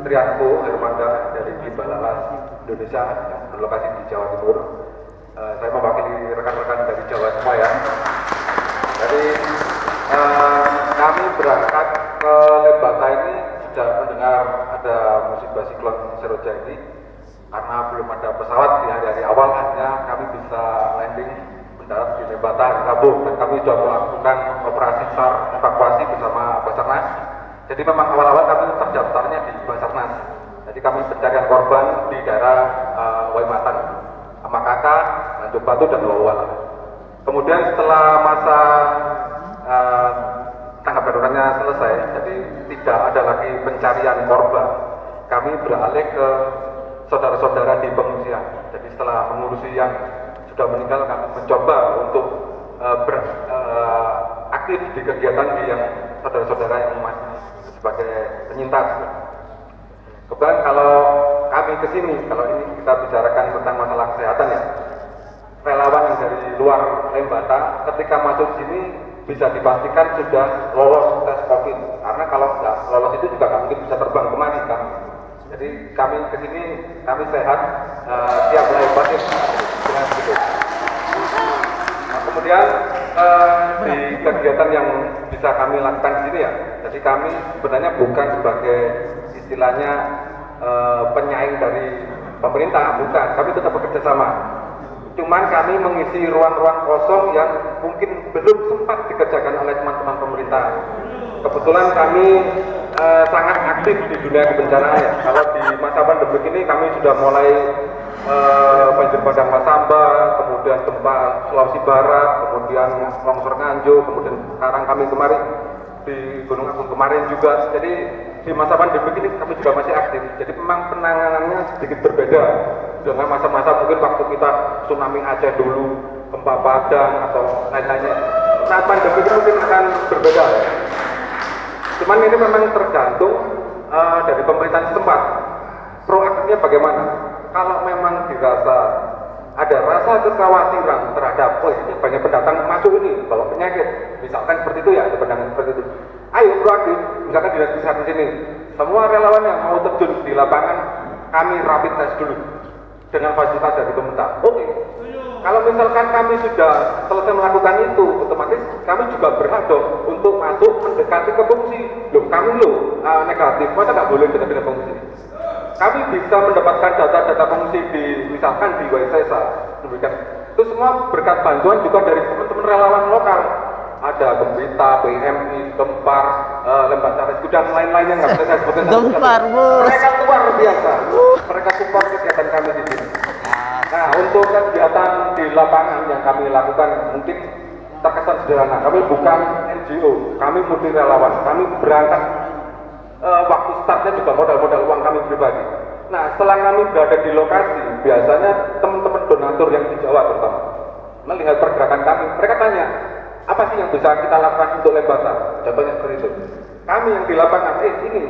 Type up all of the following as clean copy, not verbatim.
Triatko Hermanda dari Gimbalalas Indonesia yang berlokasi di Jawa Timur. Saya mewakili rekan-rekan dari Jawa semua ya. Jadi kami berangkat ke Lembata ini sudah mendengar ada musibah siklon Seroja ini. Karena belum ada pesawat di hari-hari awal, hanya kami bisa landing mendarat di Lembata hari Rabu, dan kami sudah melakukan operasi SAR evakuasi bersama Basarnas. Jadi memang awal-awal kami terdaftarnya di Basarnas. Jadi kami pencarian korban di daerah Waimatan, Amakaka, Tanjung Batu, dan Lowal. Kemudian setelah masa tanggap daruratnya selesai, jadi tidak ada lagi pencarian korban, kami beralih ke saudara-saudara di pengungsian. Jadi setelah mengurusi yang sudah meninggal, kami mencoba untuk aktif di kegiatan di yang saudara-saudara yang masih sebagai penyintas. Kemudian kalau kami ke sini, kalau ini kita bicarakan tentang masalah kesehatan ya, relawan yang dari luar Lembata ketika masuk sini bisa dipastikan sudah lolos tes COVID. Karena kalau nggak lolos itu juga nggak mungkin bisa terbang kemari kami. Jadi kami ke sini, kami sehat, siap lahir batin dengan begitu. Nah, kemudian di kegiatan yang bisa kami lakukan di sini ya, jadi kami sebenarnya bukan sebagai istilahnya penyaing dari pemerintah, bukan. Kami tetap bekerja sama. Cuman kami mengisi ruang-ruang kosong yang mungkin belum sempat dikerjakan oleh teman-teman pemerintah. Kebetulan kami sangat aktif di dunia kebencanaan ya. Kalau di masa pandemi ini kami sudah mulai banjir bandang Masamba, kemudian gempa Sulawesi Barat, kemudian longsor Nganjuk, kemudian sekarang kami kemarin di Gunung Agung kemarin juga. Jadi di masa pandemi ini kami juga masih aktif. Jadi memang penanganannya sedikit berbeda dengan masa-masa mungkin waktu kita tsunami Aceh dulu, gempa Padang atau lain-lainnya. Saat pandemi itu mungkin akan berbeda ya. Cuman ini memang tergantung dari pemerintahan setempat. Proaktifnya bagaimana? Kalau memang dirasa ada rasa kekhawatiran terhadap, ini banyak pendatang masuk ini, bawa penyakit, misalkan seperti itu ya, ada pandangan seperti itu. Ayo proaktif, misalkan dinas kesehatan sini, semua relawan yang mau terjun di lapangan, kami rapid test dulu dengan fasilitas dari pemerintah. Oke. Kalau misalkan kami sudah selesai melakukan itu, otomatis kami juga berhak dong untuk masuk mendekati ke pengungsi. Loh, kami negatif, masa nggak boleh dekat dengan pengungsi? Kami bisa mendapatkan data-data pengungsi di misalkan di Waisesa, demikian. Itu semua berkat bantuan juga dari teman-teman relawan lokal. Ada Gembita, PMI, Gempar, Lembata Rescue dan lain-lainnya nggak bisa saya sebutkan. Gempar, bos. Mereka luar biasa. Mereka support kegiatan kami di sini. Nah, untuk kegiatan di lapangan yang kami lakukan mungkin terkesan sederhana. Kami bukan NGO, kami murni relawan. Kami berangkat waktu startnya juga modal-modal uang kami pribadi. Nah, setelah kami berada di lokasi, biasanya teman-teman donatur yang di Jawa terutama melihat pergerakan kami, mereka tanya, apa sih yang bisa kita lakukan untuk Lembata? Contohnya seperti itu. Kami yang di lapangan, ini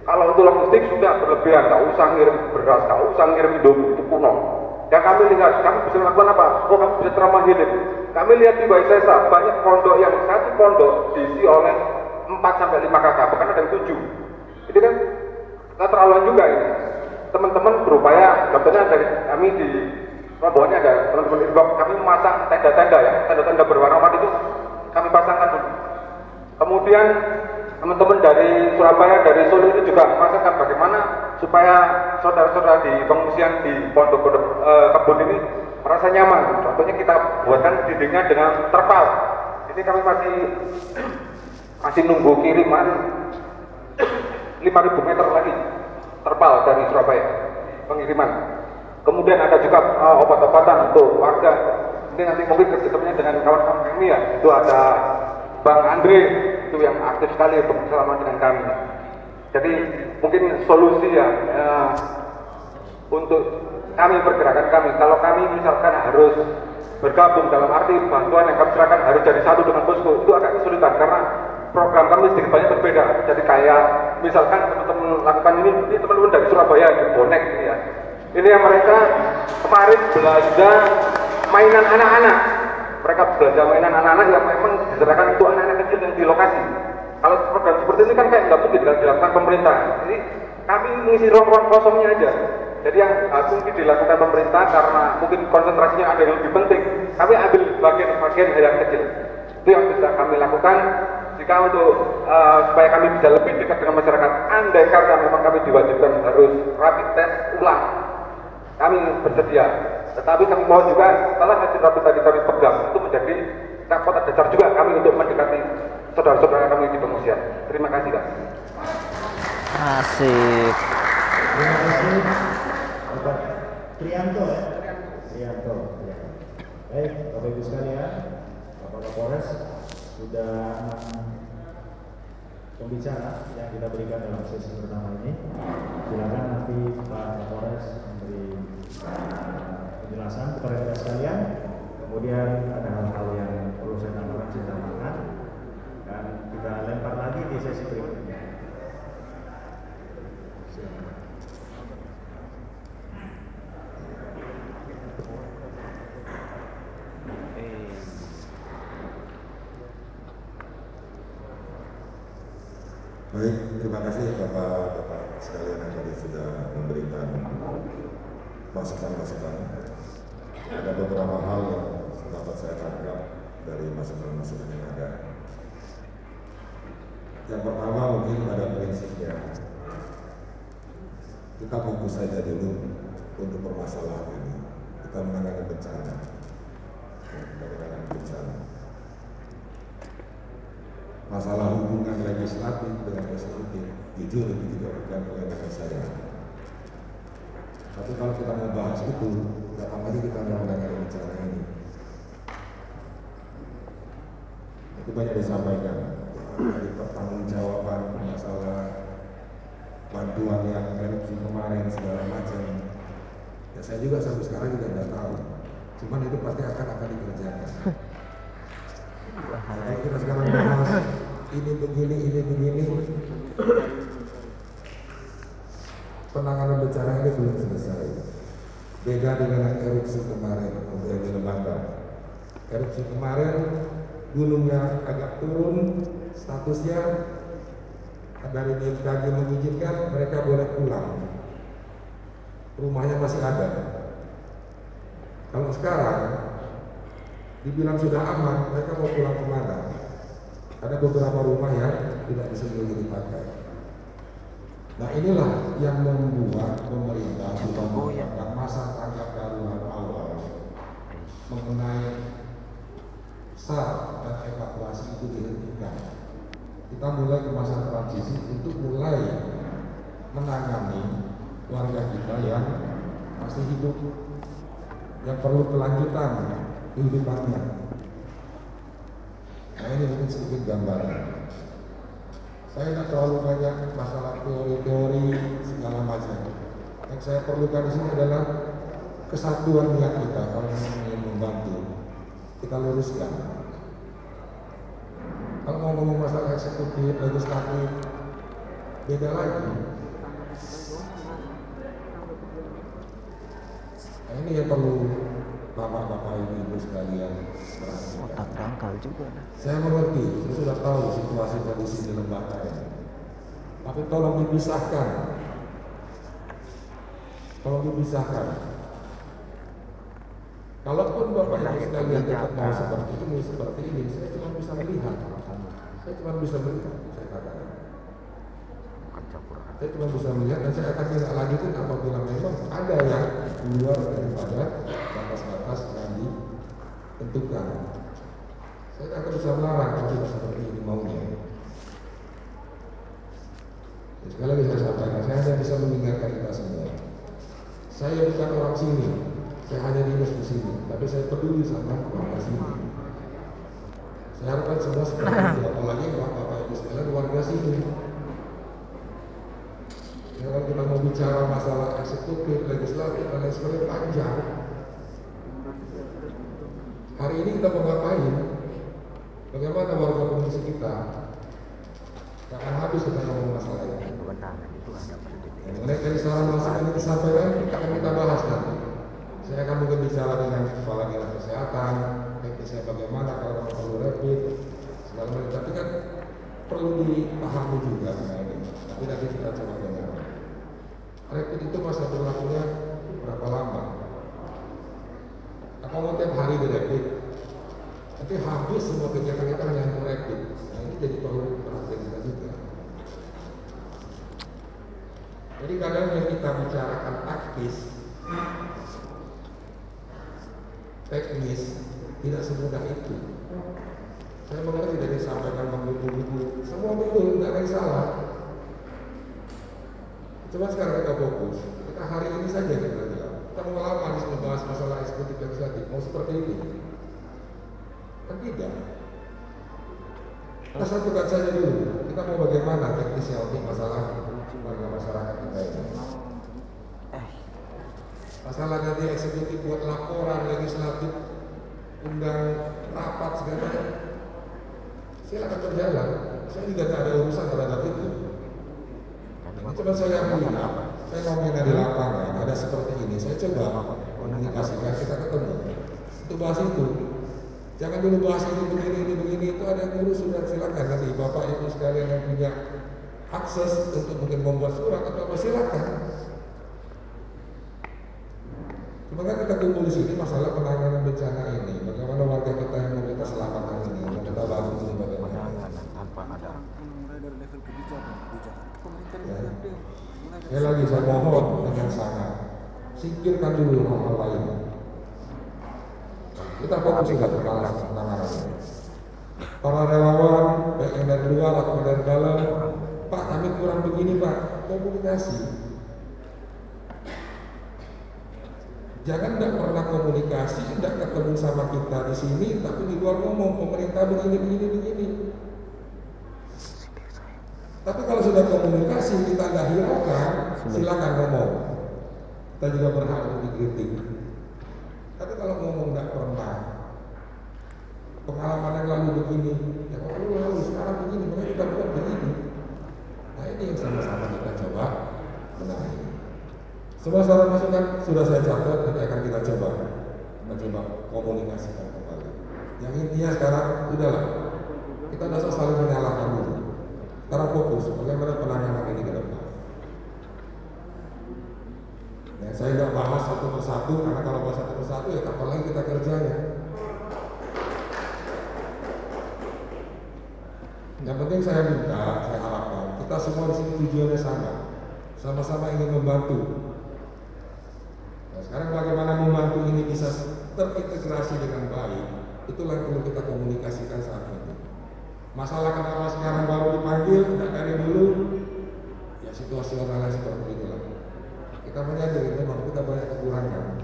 kalau untuk logistik sudah berlebihan, nggak usah ngirim beras, nggak usah ngirim Indomie, itu kuno. Yang kami lihat, kami bisa melakukan apa? Oh, kami bisa teramah hidup. Kami lihat di Waisesa, banyak pondok yang satu pondok diisi oleh 4-5 kakak, bahkan ada yang 7. Jadi kan keterlaluan juga ini. Teman-teman berupaya, contohnya dari kami di Rombongannya ada teman-teman di blok, kami memasang tenda-tenda ya, tenda-tenda berwarna-warni itu kami pasangkan dulu. Kemudian teman-teman dari Surabaya, dari Solo itu juga memasangkan bagaimana supaya saudara-saudara di pengungsian di pondok-pondok kebun ini merasa nyaman. Contohnya kita buatkan dindingnya dengan terpal. Ini kami masih nunggu kiriman 5.000 meter lagi terpal dari Surabaya pengiriman. Kemudian ada juga obat-obatan untuk warga. Ini nanti mungkin kerjasamanya dengan kawan-kawan kami ya. Itu ada Bang Andre, itu yang aktif sekali bersama dengan kami. Jadi mungkin solusi ya untuk kami pergerakan kami. Kalau kami misalkan harus bergabung dalam arti bantuan yang kami serahkan harus jadi satu dengan posko, itu agak kesulitan karena program kami sedikit banyak berbeda. Jadi kayak misalkan teman-teman lakukan ini teman-teman dari Surabaya di bonek ini ya. Ini yang mereka kemarin belanja mainan anak-anak. Mereka belanja mainan anak-anak yang memang diserahkan untuk anak-anak kecil yang di lokasi. Kalau program seperti ini kan kayak nggak mungkin dilakukan pemerintah. Jadi kami mengisi ruang-ruang kosongnya aja. Jadi yang mungkin dilakukan pemerintah karena mungkin konsentrasinya ada yang lebih penting, kami ambil bagian-bagian yang kecil. Itu yang bisa kami lakukan. Jika untuk supaya kami bisa lebih dekat dengan masyarakat, andai kata memang kami diwajibkan harus rapid test ulang, kami bersedia. Tetapi kami mohon juga setelah hasil rapid tadi kami pegang, itu menjadi kota dasar juga kami untuk mendekati saudara-saudara kami di pengungsian. Terima kasih, Kak. Asik. Terima kasih Bapak Trianto ya. Trianto. Ya. Baik, Bapak Ibu sekalian, Bapak Kapolres sudah 6 pembicara yang kita berikan dalam sesi pertama ini. Silakan nanti Pak Kapolres memberi penjelasan kepada kita sekalian. Kemudian ada hal-hal yang perlu saya tambahkan, saya tambahkan, dan kita lempar lagi di sesi berikutnya. Baik, terima kasih Bapak-Bapak sekalian yang tadi sudah memberikan masukan-masukan. Ada beberapa hal yang dapat saya tangkap dari masukan-masukan yang ada. Yang pertama mungkin ada prinsipnya. Kita fokus saja dulu untuk permasalahan ini. Kita menangani bencana. Masalah hubungan legislatif dengan eksekutif jujur itu tidak bukan kewenangan saya. Tapi kalau kita mau bahas itu, kapan lagi kita mau menangani bencana ini? Itu banyak disampaikan dari pertanggungjawaban masalah bantuan yang erupsi kemarin segala macam. Ya saya juga sampai sekarang juga tidak tahu. Cuman itu pasti akan dikerjakan. Kalau kita sekarang bahas ini begini, penanganan bencana ini belum selesai. Beda dengan erupsi kemarin yang di Lembata. Erupsi kemarin gunungnya agak turun statusnya, dari BMKG mengizinkan mereka boleh pulang. Rumahnya masih ada. Kalau sekarang dibilang sudah aman, mereka mau pulang kemana? Ada beberapa rumah yang tidak bisa lagi dipakai. Nah inilah yang membuat pemerintah sudah menetapkan masa tanggap darurat awal mengenai SAR dan evakuasi itu dihentikan. Kita mulai ke masa transisi untuk mulai menangani warga kita yang masih hidup, yang perlu kelanjutan kehidupannya. Nah ini mungkin sedikit gambaran. Saya tidak terlalu banyak masalah teori-teori segala macam. Yang saya perlukan di sini adalah kesatuan niat kita kalau ingin membantu. Kita luruskan. Kalau mau ngomong masalah eksekutif, legislatif, beda lagi. Nah ini yang perlu Bapak-bapak ibu sekalian perhatikan. Otak dangkal juga. Saya mengerti, saya sudah tahu situasi kondisi di lembaga ini. Tapi tolong dipisahkan. Tolong dipisahkan. Kalaupun Bapak ibu sekalian tetap mau seperti ini, saya cuma bisa melihat. Saya cuma bisa melihat, saya katakan. Saya cuma bisa melihat dan saya akan tidak lanjutin apabila memang ada yang keluar daripada batas-batas yang ditentukan. Saya akan bisa melarang kalau tidak seperti ini maunya. Dan sekali lagi saya sampaikan, saya hanya bisa mengingatkan kita semua. Saya bukan orang sini, saya hanya dinas di sini, tapi saya peduli sama warga sini. Saya harapkan semua seperti itu, apalagi Bapak Ibu sekalian warga sini. Kalau kita mau bicara masalah eksekutif, legislatif, dan lain sebagainya panjang. Hari ini kita mau ngapain? Bagaimana warga pengungsi kita? Tidak akan habis kita ngomong masalah ini. Mengenai dari saran masukan yang disampaikan, akan kita bahas nanti. Saya akan mungkin bicara dengan kepala dinas kesehatan, teknisnya bagaimana kalau perlu rapid, segala macam. Tapi kan perlu dipahami juga mengenai ini. Tapi nanti kita coba dengar. rapid itu masa berlakunya berapa lama? Apa mau tiap hari di rapid? Nanti habis semua kegiatan kita hanya untuk rapid. Nah ini jadi perlu perhatian kita juga. Jadi kadang yang kita bicarakan taktis, teknis, tidak semudah itu. Saya mengerti dari sampaikan ibu-ibu, semua betul, tidak ada yang salah. Coba sekarang kita fokus, kita hari ini saja kita bilang, kita mau lama membahas masalah eksekutif legislatif, mau seperti ini? Kan tidak. Kita satukan saja dulu, kita mau bagaimana teknisnya untuk masalah warga masyarakat kita ini. Masalah nanti eksekutif buat laporan legislatif, undang rapat segala macam, silakan berjalan. Saya juga tidak ada urusan terhadap itu. Coba saya ngomongin di lapangan, ada seperti ini, saya coba komunikasikan, kita ketemu untuk bahas itu. Jangan dulu bahas ini begini, itu ada yang ngurus, sudah silakan nanti Bapak Ibu sekalian yang punya akses untuk mungkin membuat surat atau apa, silakan. Cuma kan kita kumpul di sini masalah penanganan bencana ini, bagaimana warga kita yang mau kita selamatkan ini, mau kita bantu ini bagaimana. Tanpa ada mulai dari level kebijakan. Sekali lagi saya mohon dengan sangat, singkirkan dulu hal-hal lain. Kita fokus ke penanganan ini. Para relawan, baik yang dari luar atau dari dalam, Pak kami kurang begini Pak, komunikasi. Jangan tidak pernah komunikasi, tidak ketemu sama kita di sini, tapi di luar ngomong pemerintah begini. Tapi kalau sudah komunikasi kita nggak hiraukan, silakan ngomong. Kita juga berhak untuk dikritik. Tapi kalau ngomong nggak pernah, pengalaman yang lalu begini, ya kalau lalu sekarang begini, makanya kita buat begini. Nah ini yang sama-sama kita coba benahi. Semua saran masukan sudah saya catat, nanti akan kita coba komunikasikan kembali. Yang intinya sekarang udahlah, kita tidak usah saling menyalahkan dulu. Sekarang fokus bagaimana penanganan ini ke depan. Ya, saya nggak bahas satu persatu karena kalau bahas satu persatu ya kapan lagi kita kerjanya. Yang penting saya minta, saya harapkan kita semua di sini tujuannya sama-sama ingin membantu. Nah, sekarang bagaimana membantu ini bisa terintegrasi dengan baik, itulah yang perlu kita komunikasikan saat ini. Masalah kenapa sekarang baru dipanggil, tidak dari dulu, ya situasionalnya seperti itulah. Kita menyadari memang kita banyak kekurangan.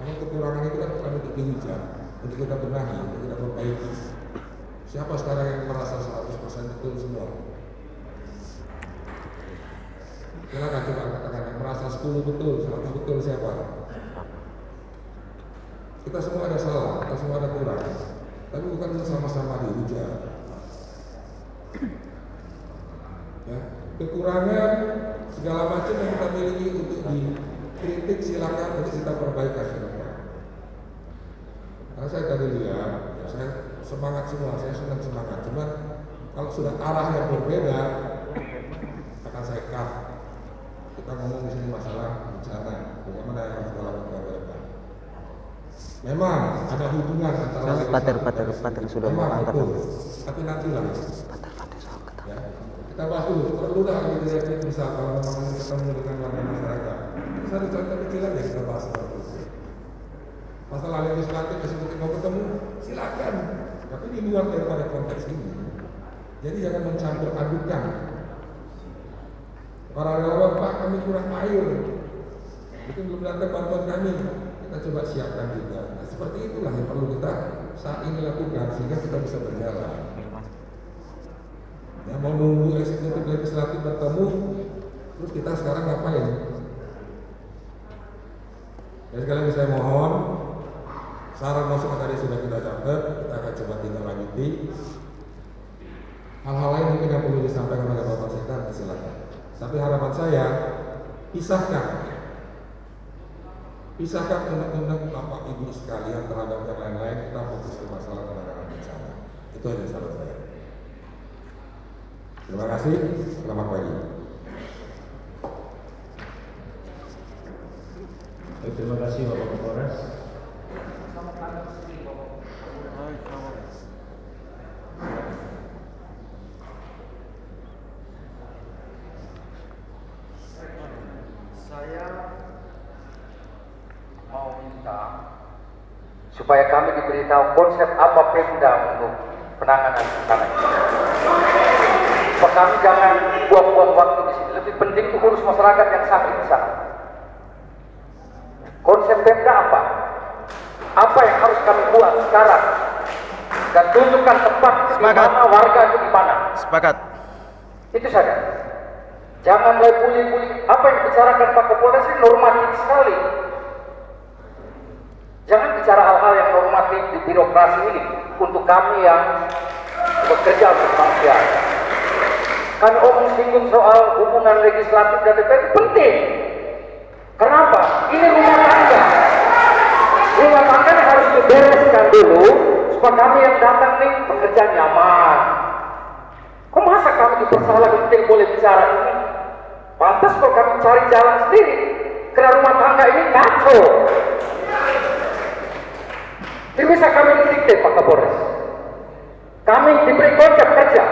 Namun kekurangan itu bukan untuk dihujat, untuk kita benahi, untuk kita perbaiki. Siapa sekarang yang merasa 100% betul semua? Silakan coba katakan yang merasa 10 betul, 100 betul siapa? Kita semua ada salah, kita semua ada kurang. Tapi bukan sama-sama dihujat. Ya, kekurangan segala macam yang kita miliki untuk dikritik silakan untuk kita perbaikan ke depan. Karena saya tadi lihat, ya saya semangat semua, saya senang semangat. Cuman kalau sudah arah yang berbeda, akan saya cut. Kita ngomong di sini masalah bencana, bagaimana yang harus kita lakukan ke depan. Memang ada hubungan antara pater sudah memang betul, tapi nantilah. Ya, kita bahas dulu, perlu dah gitu misal kalau memang ketemu dengan warga masyarakat. Terus ada contoh kecil aja kita bahas seperti itu. Masalah legislatif eksekutif mau ketemu, silakan. Tapi di luar daripada konteks ini. Jadi jangan mencampur adukan. Para relawan, Pak kami kurang air, itu belum datang bantuan kami. Kita coba siapkan juga. Nah, seperti itulah yang perlu kita saat ini lakukan sehingga kita bisa berjalan. Ya, mau nunggu eksekutif legislatif bertemu, terus kita sekarang ngapain? Ya sekali lagi saya mohon, saran masukan tadi sudah kita catat, kita akan coba tindak lanjuti. Hal-hal lain mungkin yang perlu disampaikan oleh Bapak Sekda, silakan. Tapi harapan saya, pisahkan undang-undang Bapak Ibu sekalian terhadap yang lain-lain, kita fokus ke masalah penanganan bencana. Itu aja saran saya. Terima kasih, selamat pagi. Terima kasih Bapak Kapolres. Saya mau minta supaya kami diberitahu konsep apa Pemda untuk penanganan bencana ini. Kami jangan buang-buang waktu di sini. Lebih penting itu urus masyarakat yang sakit di sana. Konsep Pemda apa? Apa yang harus kami buat sekarang? Dan tunjukkan tempat di mana warga itu di mana. Sepakat. Itu saja. Jangan mulai bully-bully. Apa yang dibicarakan Pak Kapolres ini normatif sekali. Jangan bicara hal-hal yang normatif di birokrasi ini untuk kami yang bekerja untuk manusia. Kan omong singgung soal hubungan legislatif dan DPR itu penting. Kenapa? Ini rumah tangga. Rumah tangga harus dibereskan dulu supaya kami yang datang nih bekerja nyaman. Kok masa kami dipersalah tidak boleh bicara ini? Pantas kalau kami cari jalan sendiri. Karena rumah tangga ini kacau. Ini bisa kami didikte Pak Kapolres. Kami diberi konsep kerja.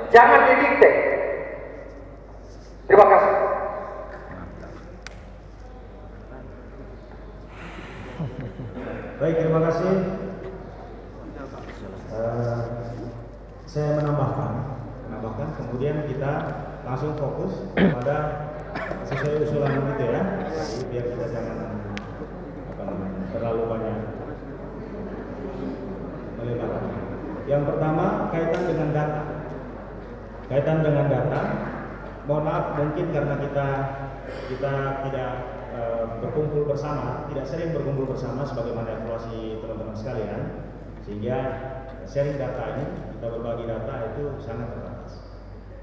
Jangan didikte. Terima kasih. Baik, terima kasih. Saya menambahkan, kemudian kita langsung fokus pada sesuai usulan gitu ya. Jadi biar kita jangan terlalu banyak melebar. Yang pertama kaitan dengan data. Mohon maaf mungkin karena kita tidak berkumpul bersama, tidak sering berkumpul bersama sebagaimana evaluasi teman-teman sekalian, sehingga sharing data ini, kita berbagi data itu sangat terbatas.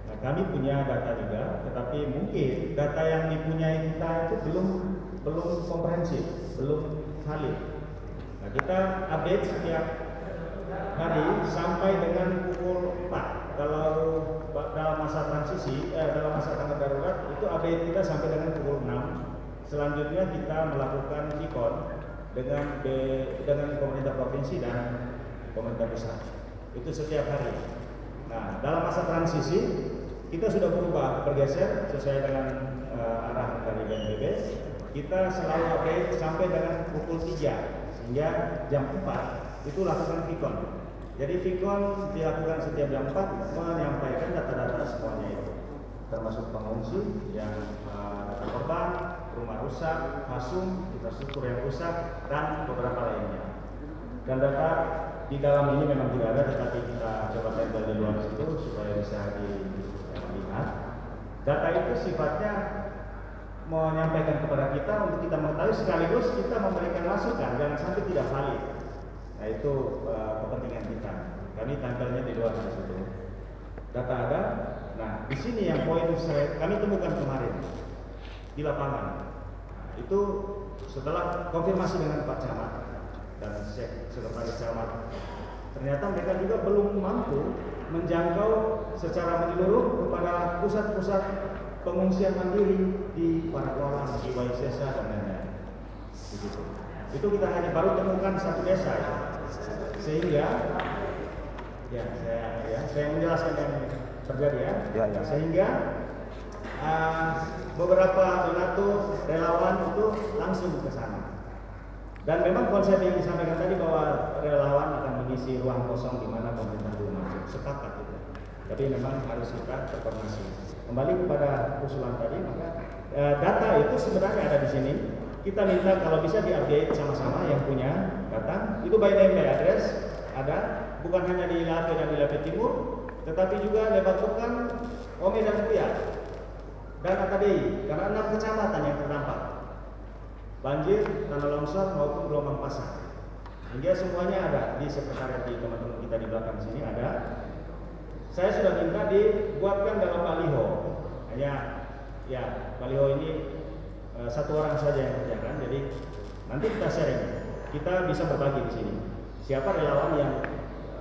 Nah, kami punya data juga, tetapi mungkin data yang dipunyai kita itu belum komprehensif, belum valid. Nah, kita update setiap hari sampai dengan pukul 4. Kalau dalam masa transisi, dalam masa tanggap darurat itu update kita sampai dengan pukul 6. Selanjutnya kita melakukan Vikon dengan pemerintah provinsi dan pemerintah pusat. Itu setiap hari. Nah, dalam masa transisi kita sudah bergeser sesuai dengan arah dari BNPB. Kita selalu update sampai dengan pukul 3 sehingga jam 4 itu lakukan Vikon. Jadi Vikon dilakukan setiap jam 4 menyampaikan data-data semuanya itu, termasuk pengungsi yang data korban, rumah rusak, hasum, infrastruktur yang rusak, dan beberapa lainnya. Dan data di dalam ini memang tidak ada, tetapi kita coba tempel di luar situ supaya bisa dilihat. Data itu sifatnya menyampaikan kepada kita untuk kita mengetahui, sekaligus kita memberikan masukan, jangan sampai tidak valid. Nah, itu kepentingan kita. Kami tampilnya di luar situ. Data ada. Nah, di sini yang poin kami temukan kemarin di lapangan. Nah, itu setelah konfirmasi dengan Pak Camat dan Sekretaris Camat, ternyata mereka juga belum mampu menjangkau secara menyeluruh kepada pusat-pusat pengungsian mandiri di Parakolan, di Waisesa dan lain-lain. Itu kita hanya baru temukan satu desa ya. Sehingga saya menjelaskan yang terjadi ya. Sehingga beberapa donatur relawan itu langsung ke sana. Dan memang konsep yang disampaikan tadi bahwa relawan akan mengisi ruang kosong di mana pemerintah belum masuk, sepakat itu. Tapi memang harus kita berkoordinasi. Kembali kepada usulan tadi, maka data itu sebenarnya ada di sini. Kita minta kalau bisa diupdate sama-sama yang punya data. Itu by name by address ada, bukan hanya di Lape dan di Lape Timur, tetapi juga Lebat Tukan, Ome dan Buya, dan AKDI, karena 6 kecamatan yang terdampak banjir, tanah longsor maupun gelombang pasang. Hingga semuanya ada di sekretariat di teman-teman kita di belakang sini ada. Saya sudah minta dibuatkan dalam baliho. Hanya ya baliho ini satu orang saja yang kerjakan. Jadi nanti kita sharing. Kita bisa berbagi di sini. Siapa relawan yang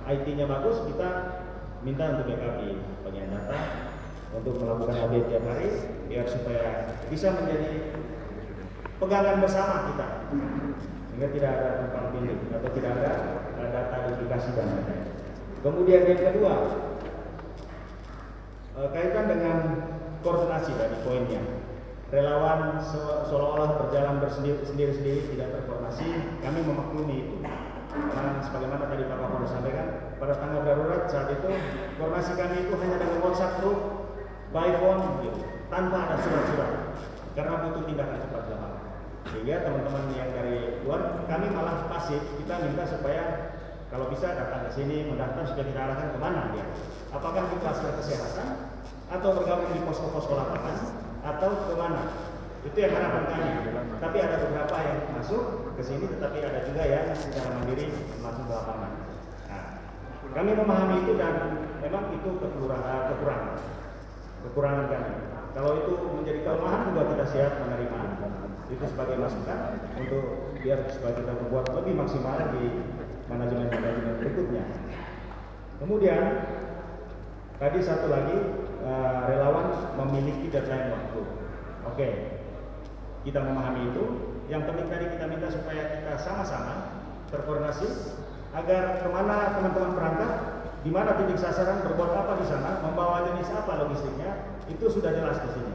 IT-nya bagus, kita minta untuk backup di bagian data untuk melakukan update tiap hari biar supaya bisa menjadi pegangan bersama kita, sehingga tidak ada tumpang tindih atau tidak ada data duplikasi dan lain-lain. Kemudian yang kedua, kaitan dengan koordinasi dari poinnya. Relawan seolah-olah berjalan sendiri-sendiri, tidak terkoordinasi. Kami memaklumi itu. Karena sebagaimana tadi Pak Kapolres sampaikan, pada tanggap darurat saat itu koordinasi kami itu hanya dengan WhatsApp group, by phone, gitu, tanpa ada surat-surat. Karena butuh tindakan cepat di lapangan. Sehingga teman-teman yang dari luar, kami malah pasif. Kita minta supaya kalau bisa datang ke sini, mendaftar supaya kita arahkan kemana dia. Apakah di fasilitas kesehatan atau bergabung di posko-posko lapangan atau kemana? Itu yang harapan kami. Tapi ada beberapa yang masuk ke sini, tetapi ada juga yang secara mandiri masuk ke lapangan. Nah, kami memahami itu dan memang itu kekurangan kami. Kalau itu menjadi kelemahan juga kita siap menerima itu sebagai masukan untuk biar supaya kita membuat lebih maksimal di manajemen berikutnya. Kemudian tadi satu lagi, relawan memiliki deadline waktu. Oke, kita memahami itu. Yang penting tadi kita minta supaya kita sama-sama terkoordinasi agar kemana teman-teman berangkat, di mana titik sasaran, berbuat apa di sana, membawa jenis apa logistiknya, itu sudah jelas di sini.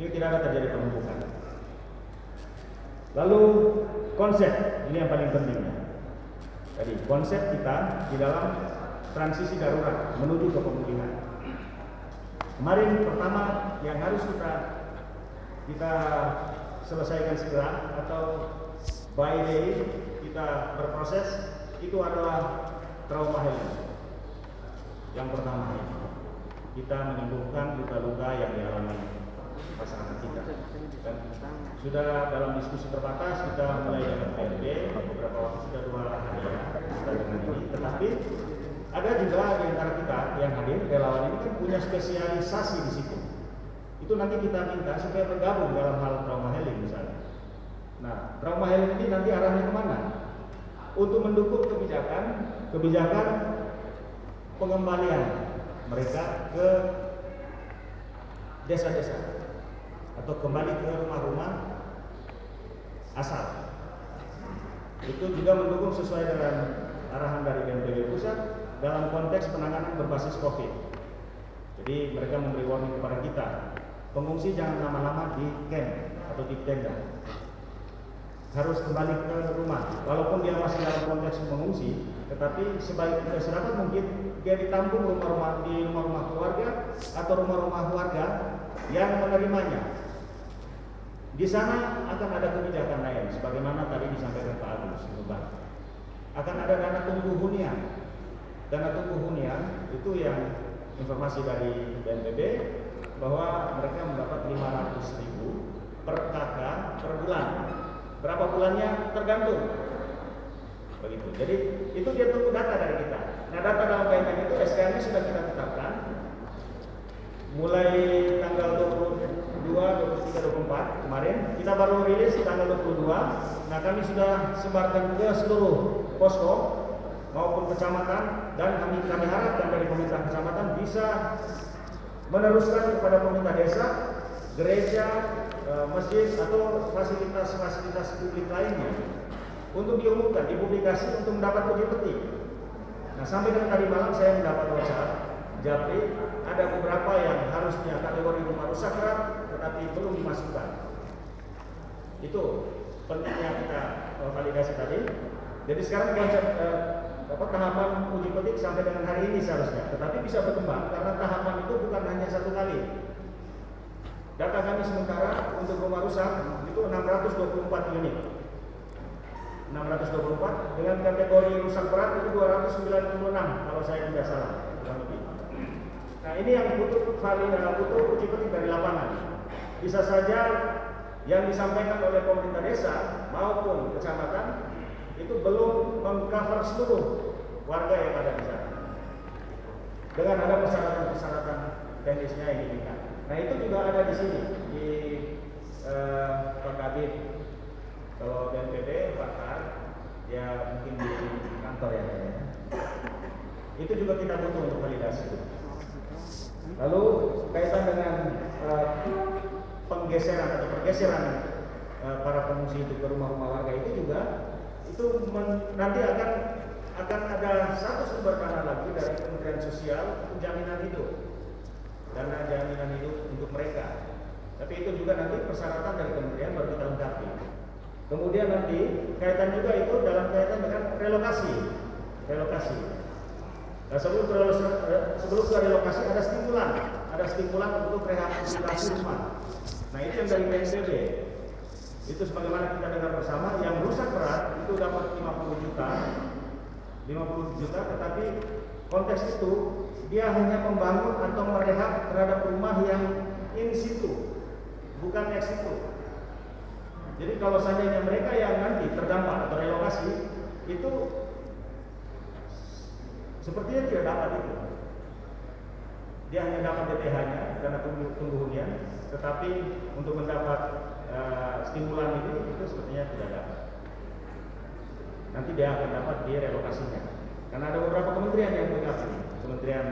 Ini tidak ada terjadi penumpukan. Lalu konsep, ini yang paling pentingnya. Jadi konsep kita di dalam transisi darurat menuju ke pemulihan. Kemarin pertama yang harus kita selesaikan segera atau by day kita berproses itu adalah trauma healing. Yang pertama kita menyembuhkan luka-luka yang dialami masyarakat kita. Dan sudah dalam diskusi terbatas kita mulai dengan PRD, beberapa waktu sudah 2 hari kita dengan ini. Tetapi ada juga di antara kita yang hadir relawan ini kan punya spesialisasi di situ. Itu nanti kita minta supaya bergabung dalam hal trauma healing misalnya. Nah, trauma healing ini nanti arahnya kemana? Untuk mendukung kebijakan pengembalian mereka ke desa-desa atau kembali ke rumah-rumah asal. Itu juga mendukung sesuai dengan arahan dari BNPB pusat dalam konteks penanganan berbasis COVID. Jadi mereka memberi warning kepada kita, pengungsi jangan lama-lama di camp atau di tenda, harus kembali ke rumah. Walaupun dia masih dalam konteks mengungsi, tetapi sedapat mungkin dia ditampung di rumah-rumah keluarga atau rumah-rumah warga yang menerimanya. Di sana akan ada kebijakan lain, sebagaimana tadi disampaikan Pak Agus Subhan. Akan ada dana tunggu hunian. Dana tunggu hunian itu yang informasi dari BNPB bahwa mereka mendapat 500.000 per kakak per bulan. Berapa bulannya tergantung. Begitu. Jadi itu dia tunggu data dari kita. Nah, data dalam kaitan itu SK-nya sudah kita tetapkan. Mulai tanggal 22, 23, 24 kemarin kita baru rilis tanggal 22. Nah, kami sudah sebarkan ke seluruh posko maupun kecamatan dan kami harapkan dari pemerintah kecamatan bisa meneruskan kepada pemerintah desa, gereja, masjid atau fasilitas publik lainnya untuk diumumkan, dipublikasi untuk mendapat uji petik. Nah, sampai dengan tadi malam saya mendapat WhatsApp Japri, ada beberapa yang harusnya kategori rumah rusak berat tetapi belum dimasukkan. Itu pentingnya kita validasi tadi. Jadi sekarang konsep tahapan uji petik sampai dengan hari ini seharusnya, tetapi bisa berkembang karena tahapan itu bukan hanya 1 kali. Data kami sementara untuk rumah rusak itu 624 unit. 624 dengan kategori rusak berat itu 296 kalau saya tidak salah. Nah, ini yang butuh uji petik dari lapangan. Bisa saja yang disampaikan oleh pemerintah desa maupun kecamatan itu belum mengcover seluruh warga yang ada di sana. Dengan ada persyaratan-persyaratan teknisnya yang diminta. Nah, itu juga ada di sini di Pak Kabit. Kalau BNPB Pakar ya mungkin di kantor ya. Itu juga kita butuh untuk validasi. Lalu kaitan dengan penggeseran atau pergeseran para pengungsi itu ke rumah-rumah warga itu juga itu nanti akan ada satu sumber dana lagi dari Kementerian Sosial untuk jaminan hidup, dana jaminan hidup untuk mereka. Tapi itu juga nanti persyaratan dari kementerian baru kita lengkapi. Kemudian nanti kaitan juga itu dalam kaitan dengan relokasi. Nah, sebelum ke relokasi ada stimulan untuk rehabilitasi rumah. Nah, itu yang dari PSBB. Itu sebagaimana kita dengar bersama, yang rusak berat itu dapat 50 juta, tetapi konteks itu dia hanya membangun atau merehab terhadap rumah yang in situ, bukan ex situ. Jadi kalau seandainya mereka yang nanti terdampak atau relokasi itu sepertinya tidak dapat itu. Dia hanya dapat DTH-nya karena tunggu hunian, tetapi untuk mendapat stimulan itu sepertinya tidak dapat. Nanti dia akan dapat di relokasinya. Karena ada beberapa kementerian yang mengakui, Kementerian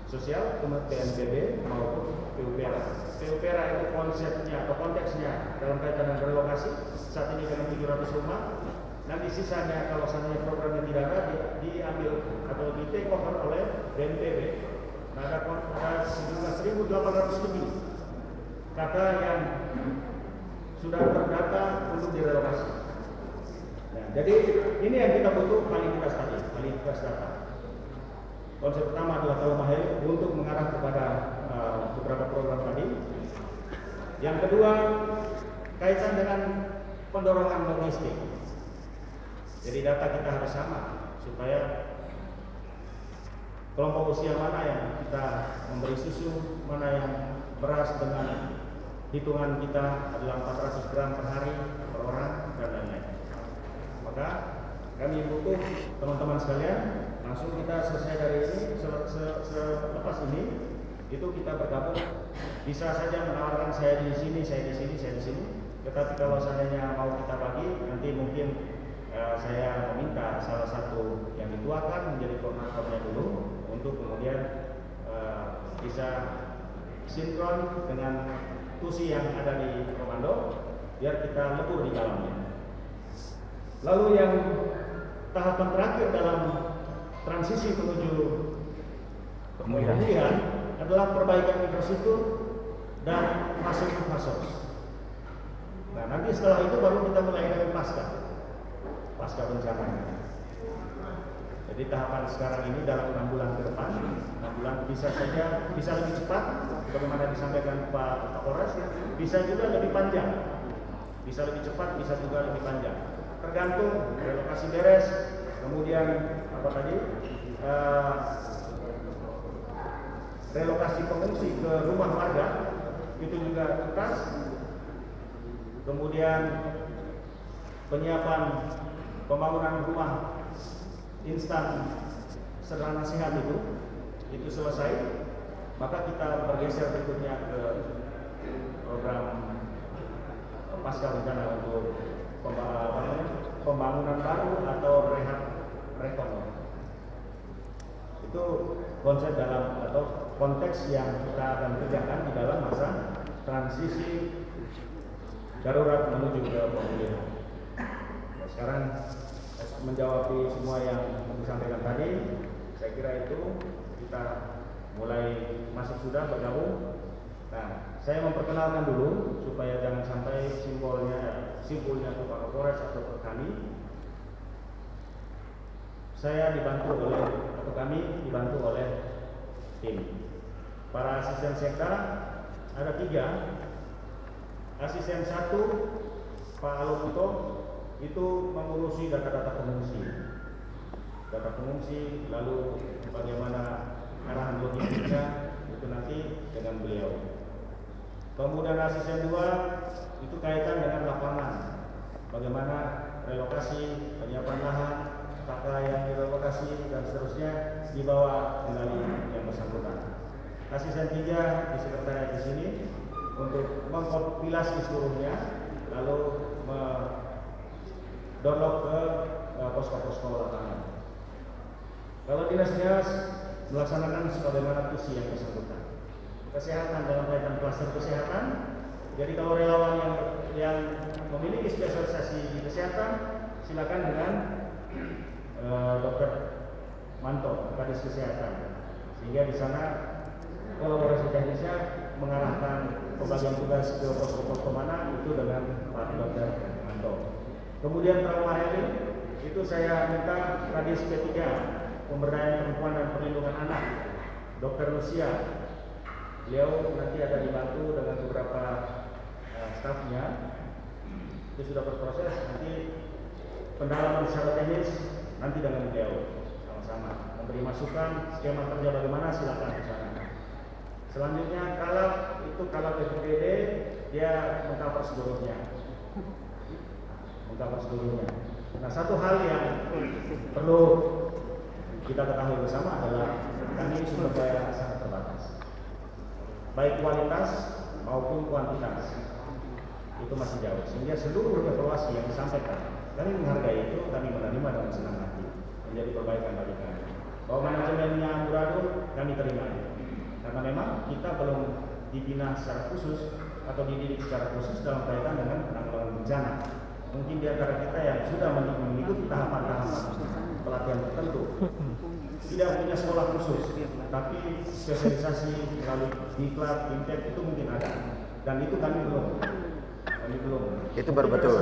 Sosial, Kementerian BNPB maupun PUPera. PUPera itu konsepnya atau konteksnya dalam kaitan dengan relokasi saat ini dengan 700 rumah. Nanti sisanya kalau seandainya programnya tidak ada diambil atau di take over oleh BNPB. Nah, ada sejumlah 1.800 lebih kata yang sudah terdata untuk direlokasi. Nah, jadi ini yang kita butuh kualitas tadi, kualitas data. Konsep pertama adalah kalau mahal untuk mengarah kepada beberapa program tadi. Yang kedua kaitan dengan pendorongan logistik. Jadi data kita harus sama supaya kelompok usia mana yang kita memberi susu, mana yang beras dengan hitungan kita adalah 400 gram per hari per orang dan lain-lain. Maka kami butuh teman-teman sekalian langsung kita selesai dari ini selepas ini itu kita bergabung. Bisa saja menawarkan saya di sini, saya di sini, saya di sini. Tetapi kalau seandainya mau kita bagi, nanti mungkin saya meminta salah satu yang dituakan menjadi koordinatornya dulu untuk kemudian bisa sinkron dengan tusi yang ada di komando biar kita lebur di dalamnya. Lalu yang tahapan terakhir dalam transisi menuju pemulihan adalah perbaikan infrastruktur dan masuk ke fasos. Nah, nanti setelah itu baru kita mulai dengan pasca bencana. Jadi tahapan sekarang ini dalam 6 bulan ke depan, 6 bulan bisa lebih cepat, bagaimana disampaikan Pak Kapolres, bisa juga lebih panjang, bisa lebih cepat, bisa juga lebih panjang. Tergantung relokasi beres, kemudian apa tadi, relokasi pengungsi ke rumah warga itu juga tuntas, kemudian penyiapan pembangunan rumah instan sederhana sehat itu selesai, maka kita bergeser berikutnya ke program pasca bencana untuk pembangunan baru atau rehab rekon. Itu konsep dalam atau konteks yang kita akan kerjakan di dalam masa transisi darurat menuju ke pemulihan. Nah, sekarang menjawab semua yang disampaikan tadi, saya kira itu kita mulai masuk sudah bergabung. Nah, saya memperkenalkan dulu supaya jangan sampai simpulnya ke Pak Kapolres atau ke kami. Kami dibantu oleh tim. Para asisten sekda ada 3. Asisten 1 Pak Alonto itu mengurusi data-data pengungsi, lalu bagaimana arahan logistiknya itu nanti dengan beliau. Kemudian asisten 2 itu kaitan dengan lapangan, bagaimana relokasi, penyiapan lahan, apakah yang direlokasi dan seterusnya di bawah kendali yang bersangkutan. Asisten 3 di sekretariat di sini untuk mengkompilasi seluruhnya, lalu download ke posko-posko lapangan. Kalau dinas-dinas melaksanakan sebagaimana tusi yang bersangkutan. Kesehatan dalam kaitan klaster kesehatan. Jadi kalau relawan yang yang memiliki spesialisasi di kesehatan, silakan dengan Dr. Manto, Kadis Kesehatan. Sehingga di sana kolaborasi teknisnya mengarahkan pembagian tugas ke pos-pos mana itu dengan Pak Dr. Manto. Kemudian trauma healing itu saya minta Kadis P3, Pemberdayaan Perempuan dan Perlindungan Anak, Dr. Lucia. Beliau nanti ada dibantu dengan beberapa stafnya. Itu sudah berproses, nanti pendalaman secara teknis nanti dengan beliau sama-sama memberi masukan skema kerja bagaimana, silakan ke sana. Selanjutnya kalau PPPD dia mengcover seluruhnya. Nah, satu hal yang perlu kita ketahui bersama adalah kami sumber daya sangat terbatas, baik kualitas maupun kuantitas itu masih jauh, sehingga seluruh evaluasi yang disampaikan kami menghargai itu, kami menerima dengan senang hati, menjadi perbaikan bagi kami. Bahwa manajemennya amburadul kami terima, karena memang kita belum dibina secara khusus atau dididik secara khusus dalam kaitan dengan penanggulangan bencana. Mungkin di antara kita yang sudah mengikuti tahapan-tahapan pelatihan tertentu tidak punya sekolah khusus, tapi spesialisasi melalui diklat, Imtek itu mungkin ada, dan itu kami belum. Itu berbetul.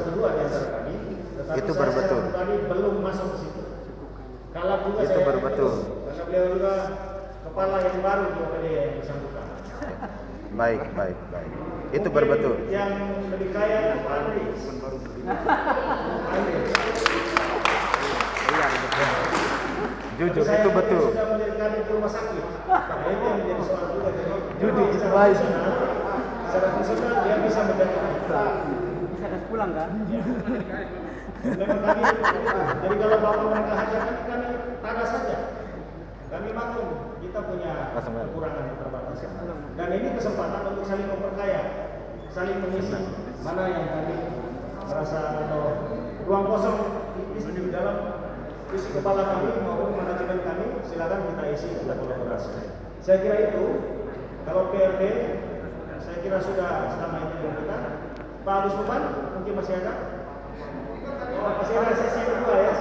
Itu berbetul. Tadi belum masuk ke situ. Kalau juga itu saya berbetul. Karena beliau juga kepala yang baru di OPD yang bersangkutan. Baik. Itu berbetul. Yang lebih kaya Andri. Jujur, itu betul. Sudah mendirikan di rumah sakit. Nah, itu yang menjadi soal juga. Jujur, itu baik. Secara fungsional dia bisa menjadi bisa pulang kan? Ya. Memang kami, jadi kalau bapak mereka hajarkan kami tanah saja. Kami maklum kita punya kekurangan keterbatasan. Dan ini kesempatan untuk saling memperkaya, saling mengisi mana yang kami merasa atau ruang kosong di dalam isi kepala kami maupun manajemen kami, silakan kita isi, kita kolaborasi. Saya kira itu, kalau PRD, saya kira sudah selama ini dengan kita. Pak Agus Luman, mungkin masih ada? Masih ada sesi kedua ya.